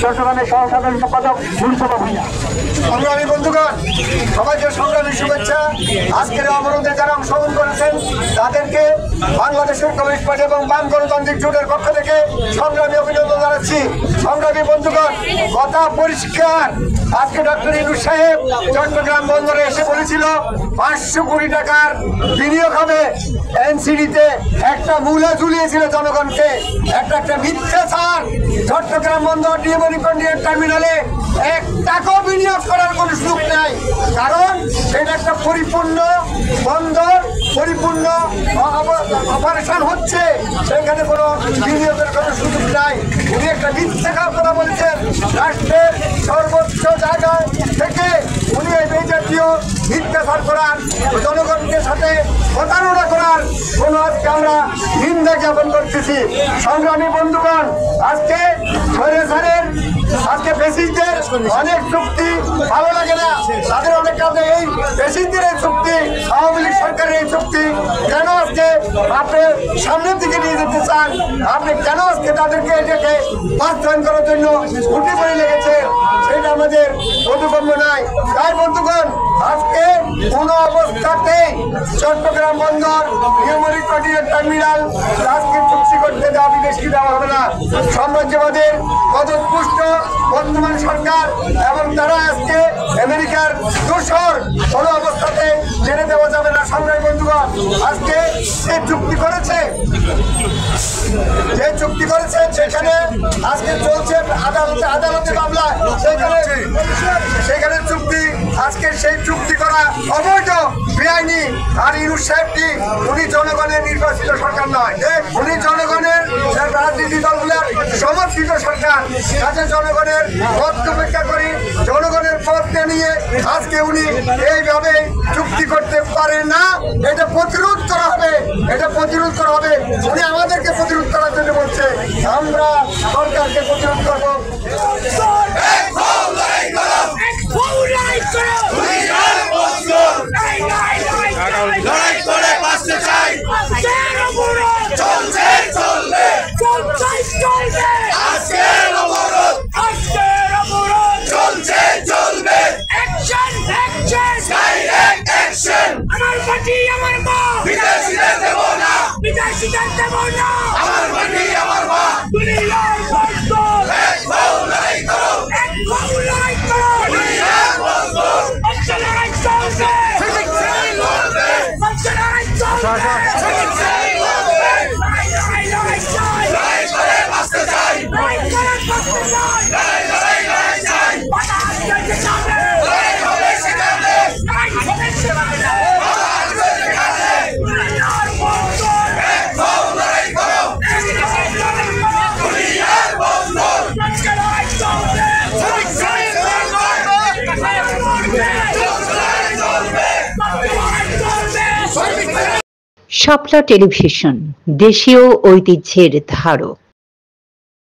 চট্টগ্রামের সহসাধারণ সম্পাদক মুস্তফা ভূঁইয়া। সংগ্রামী বন্ধুগণ, সবাইকে সংগ্রামী শুভেচ্ছা। আজকের অবরোধে যারা অংশগ্রহণ করেছেন তাদেরকে বাংলাদেশের কমিউনিস্ট পার্টি এবং বাম গণতান্ত্রিক জোটের পক্ষ থেকে সংগ্রামী অভিনন্দন জানাচ্ছি। সংগ্রামী বন্ধুগণ, কথা পরিষ্কার। আজকে ডক্টর ইউনূস সাহেব চট্টগ্রাম বন্দরে এসে বলেছিল 500 কোটি টাকার বিনিয়োগ হবে এনসিডিতে। একটা মূলা ঝুলিয়েছিল জনগণকে। একটা মিথ্যাচার। চট্টগ্রাম বন্দর নিউমোনিকন্ডিয়ার টার্মিনালে 1 টাকাও বিনিয়োগ করার কোনো সুযোগ নাই, কারণ এটা একটা পরিপূর্ণ বন্দর, পরিপূর্ণ অপারেশন হচ্ছে, সেখানে কোনো বিনিয়োগের কোনো সুযোগ নাই। উনি একটা মিথ্যাচার কথা বলছেন। রাষ্ট্রের সর্বোচ্চ জায়গায় থেকে উনি এই জাতীয় মিথ্যাচার করার, জনগণের সাথে প্রতারণা করার কোনো আজকে আমরা নিন্দা জ্ঞাপন করতেছি। সংগ্রামী বন্ধুগণ, আজকে আজকে ফ্যাসিস্টদের অনেক চুক্তি ভালো লাগে না, তাদের অনেক কাজে এই ফ্যাসিস্টদের এই চুক্তি, আওয়ামী লীগ সরকারের এই চুক্তি কেন আজকে আপনি সামনের দিকে নিয়ে যেতে চান? আপনি কেন আজকে তাদেরকে এটাকে বাস্তবায়ন করার জন্য উঠে পড়ে লেগেছে? সেটা আমাদের বোধগম্য নাই। তাই বন্ধুগণ, আজকে কোন অবস্থাতেই চট্টগ্রাম বন্দর নিউমোনিকন্ডিয়ার টার্মিনাল আজকে চুক্তি করতে দেওয়া বিদেশি দেওয়া হবে না। সাম্রাজ্যবাদের পদপুষ্ট বর্তমান সরকার এবং তারা আজকে আমেরিকার দোসর কোনো অবস্থাতে জেনে দেওয়া যাবে না। সংগ্রামী বন্ধুগণ, আজকে যে চুক্তি করেছে সেখানে আজকে চলছে আদালতে মামলা, সেখানে চুক্তি, আজকে সেই চুক্তি করা অবৈধ, বেআইনি। আর ইউনূস সাহেবটি উনি জনগণের নির্বাচিত সরকার নয়, উনি জনগণের রাজনীতি দলগুলোর সমর্থিত সরকার। কাজে জনগণের পথ উপেক্ষা করি, জনগণের পথ নিয়ে আজকে উনি এইভাবে চুক্তি করতে পারে না। এটা প্রতিরোধ করা হবে, এটা প্রতিরোধ করা হবে। উনি আমাদেরকে প্রতিরোধ করার জন্য বলছে, আমরা সরকারকে প্রতিরোধ করবো। আমার মাটি আমার মা, বিদেশিদের দেব না, বিদেশিদের দেব না। আমার মাটি আমার মা, দুনিয়ার বন্ধন, এক ভাও লড়াই করো, এক ভাও লড়াই করো, দুনিয়ার বন্ধন। আজকে লড়াই চলবে, সঠিক সেই লড়বে, আজকে লড়াই চলবে, সঠিক সেই লড়বে। লড়াই চাই, লড়াই করে বাঁচতে চাই, লড়াই করে বাঁচতে চাই, লড়াই চাই। বাধা আসবে সামনে, লড়াই হবে সেখানে, লড়াই হবে সেখানে। শাপলা টেলিভিশন, দেশীয় ঐতিহ্যের ধারক।